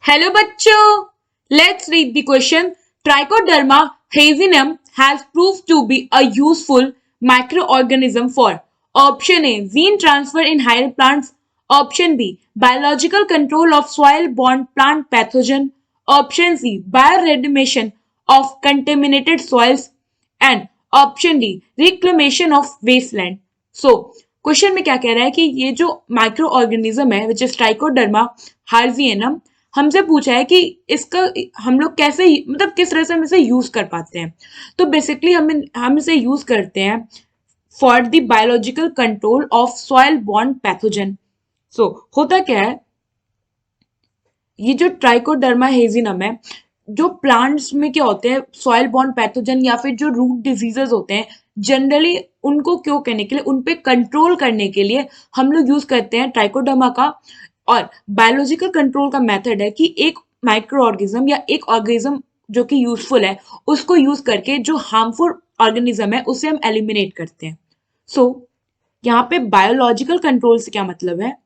Hello bachcho, let's read the question. Trichoderma hazinum has proved to be a useful microorganism for option A gene transfer in higher plants, option B biological control of soil-borne plant pathogen, option C bioremediation of contaminated soils and option D reclamation of wasteland so question में क्या कह रहा है कि ये जो micro organism है which is trichoderma हार्जियनम हमसे पूछा है कि इसका हम लोग कैसे मतलब किस तरह से हम इसे यूज कर पाते हैं। तो बेसिकली हम इसे यूज करते हैं for the biological control of soil borne pathogen. So होता क्या है, ये जो ट्राइकोडर्मा हेजिनम है, जो प्लांट्स में क्या होते हैं सॉइल बॉर्न पैथोजन या फिर जो रूट डिजीजेस होते हैं, जनरली उनको क्यों करने के लिए, उन पे कंट्रोल करने के लिए हम लोग यूज करते हैं ट्राइकोडर्मा का। और बायोलॉजिकल कंट्रोल का मेथड है कि एक माइक्रो ऑर्गेनिज्म या एक ऑर्गेनिज्म जो कि यूजफुल है उसको यूज करके जो हार्मफुल ऑर्गेनिज्म है उसे हम एलिमिनेट करते हैं। सो यहाँ पे बायोलॉजिकल कंट्रोल से क्या मतलब है,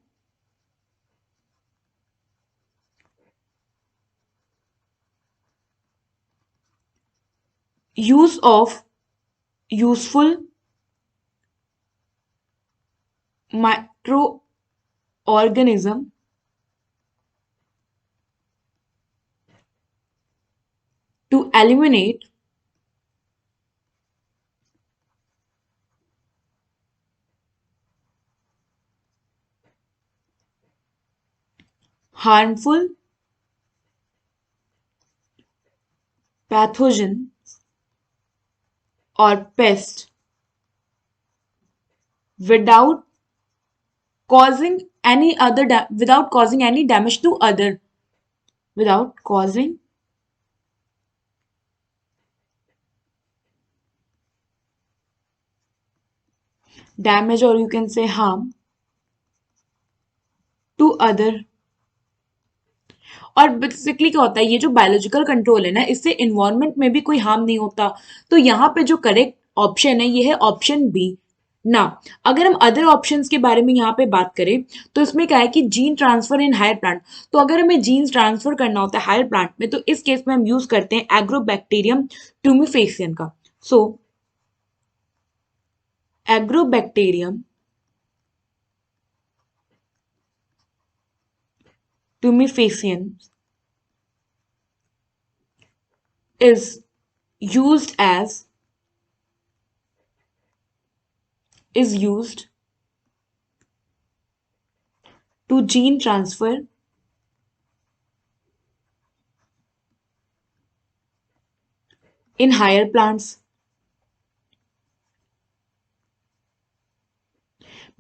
use of useful microorganism to eliminate harmful pathogen or pest without without causing any damage to other, without causing damage or you can say harm to other। और बेसिकली क्या होता है, ये जो बायोलॉजिकल कंट्रोल है ना, इससे इन्वायरमेंट में भी कोई हार्म नहीं होता। तो यहाँ पे जो करेक्ट ऑप्शन है ये है ऑप्शन बी ना। अगर हम अदर ऑप्शंस के बारे में यहाँ पे बात करें तो इसमें क्या है कि gene transfer in higher plant. तो अगर हमें जीन्स ट्रांसफर करना होता है हायर प्लांट में तो इस केस में हम यूज करते हैं एग्रोबैक्टीरियम ट्यूमिफेसियन का। सो agrobacterium ट्यूमिफेसियन is used as is used to gene transfer in higher plants।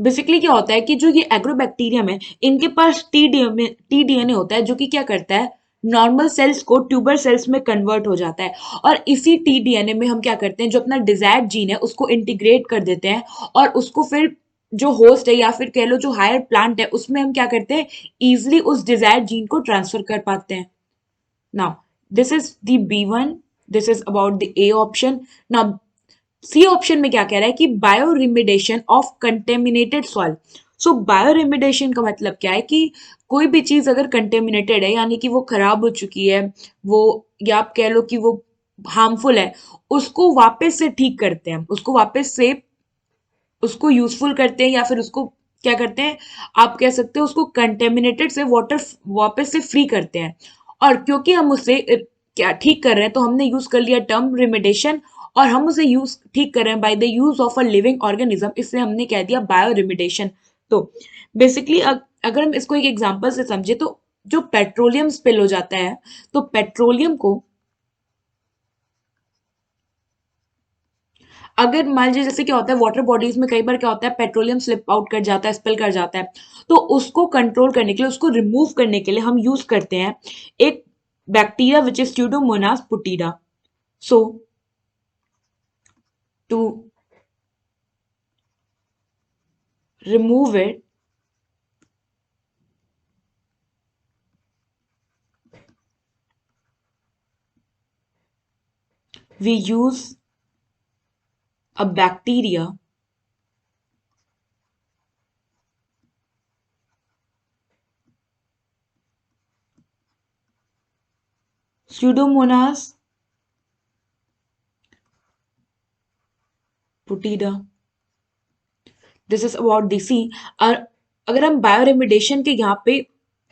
Basically क्या होता है कि जो ये एग्रोबैक्टीरियम है इनके पास टी डीएनए होता है जो कि क्या करता है नॉर्मल सेल्स को ट्यूबर सेल्स में कन्वर्ट हो जाता है। और इसी टी डीएनए में हम क्या करते हैं जो अपना डिजायर्ड जीन है उसको इंटीग्रेट कर देते हैं और उसको फिर जो होस्ट है या फिर कह लो जो हायर प्लांट है उसमें हम क्या करते हैं इजिली उस डिजायर्ड जीन को ट्रांसफर कर पाते हैं। Now this is the B one, this is about the A option. Now C option में क्या कह रहा है कि bioremediation of contaminated soil. So bioremediation का मतलब क्या है कि कोई भी चीज अगर कंटेमिनेटेड है यानी कि वो खराब हो चुकी है, वो या आप कह लो कि वो हार्मफुल है, उसको वापस से ठीक करते हैं, उसको वापस से उसको यूजफुल करते हैं या फिर उसको क्या करते हैं, आप कह सकते हो उसको कंटेमिनेटेड से वाटर वापस से फ्री करते हैं। और क्योंकि हम उससे क्या ठीक कर रहे हैं तो हमने यूज कर लिया टर्म रिमिडेशन और हम उसे यूज ठीक कर रहे हैं by the use of a living organism, इससे हमने कह दिया बायो रिमिडेशन। तो बेसिकली अगर हम इसको एक एग्जांपल से समझे तो जो पेट्रोलियम स्पिल हो जाता है तो पेट्रोलियम को अगर मान लीजिए जैसे क्या होता है वाटर बॉडीज में कई बार क्या होता है पेट्रोलियम स्लिप आउट कर जाता है, स्पिल कर जाता है, तो उसको कंट्रोल करने के लिए उसको रिमूव करने के लिए हम यूज करते हैं एक bacteria which is Pseudomonas putida. So to remove it we use a bacteria Pseudomonas putida. This is about D और अगर हम बायोरेमिडेशन के यहाँ पे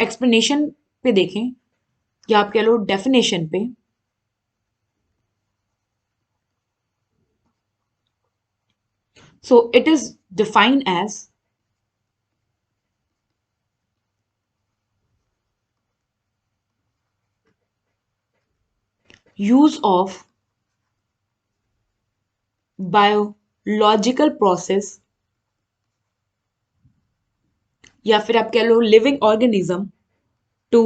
एक्सप्लेनेशन पे देखें या आप कह लो डेफिनेशन पे, so it is defined as use of biological process या फिर आप कह लो living organism to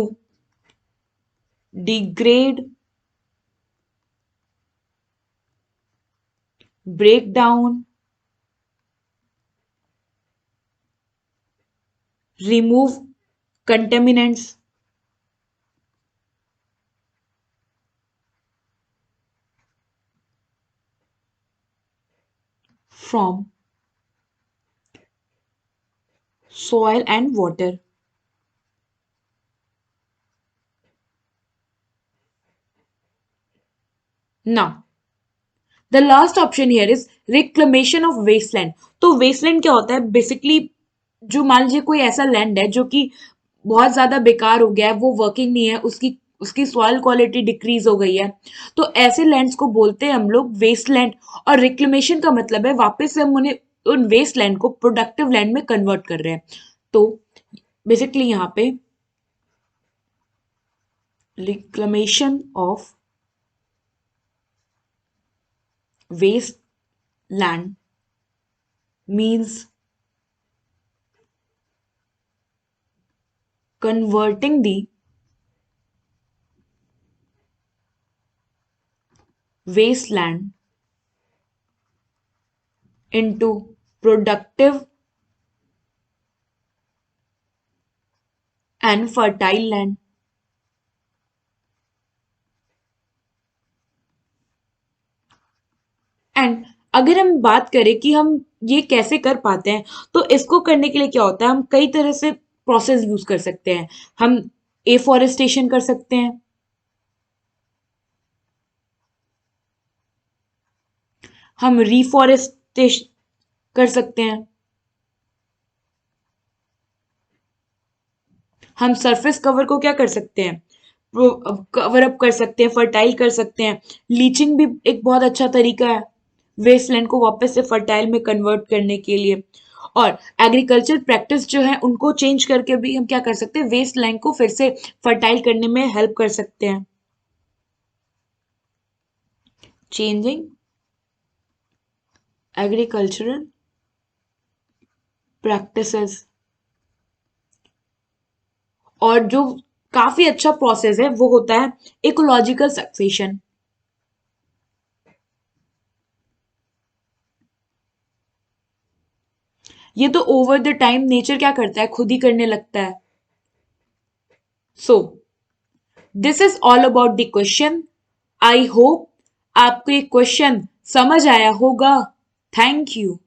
degrade, break down, remove contaminants from soil and water. Now, the last option here is reclamation of wasteland. तो wasteland क्या होता है? Basically जो मान लीजिए कोई ऐसा लैंड है जो कि बहुत ज्यादा बेकार हो गया है, वो वर्किंग नहीं है, उसकी उसकी सॉइल क्वालिटी डिक्रीज हो गई है, तो ऐसे लैंड्स को बोलते हैं हम लोग वेस्टलैंड। और रिक्लेमेशन का मतलब है वापस से हम उन्हें उन वेस्ट लैंड को प्रोडक्टिव लैंड में कन्वर्ट कर रहे हैं। तो बेसिकली यहाँ पे reclamation of wasteland means converting the wasteland into productive and fertile land. And अगर हम बात करें कि हम ये कैसे कर पाते हैं, तो इसको करने के लिए क्या होता है, हम कई तरह से प्रोसेस यूज कर सकते हैं। हम एफॉरेस्टेशन कर सकते हैं, हम रिफॉरेस्टेशन कर सकते हैं, हम सरफेस कवर को क्या कर सकते हैं, कवर अप कर सकते हैं, फर्टाइल कर सकते हैं। लीचिंग भी एक बहुत अच्छा तरीका है वेस्टलैंड को वापस से फर्टाइल में कन्वर्ट करने के लिए। और एग्रीकल्चर प्रैक्टिस जो है उनको चेंज करके भी हम क्या कर सकते हैं, वेस्ट लैंड को फिर से फर्टाइल करने में हेल्प कर सकते हैं। चेंजिंग एग्रीकल्चरल प्रैक्टिसेस, और जो काफी अच्छा प्रोसेस है वो होता है इकोलॉजिकल सक्सेशन। ये तो ओवर द टाइम नेचर क्या करता है, खुद ही करने लगता है। So this is all about the question. I hope आपको ये क्वेश्चन समझ आया होगा। Thank you.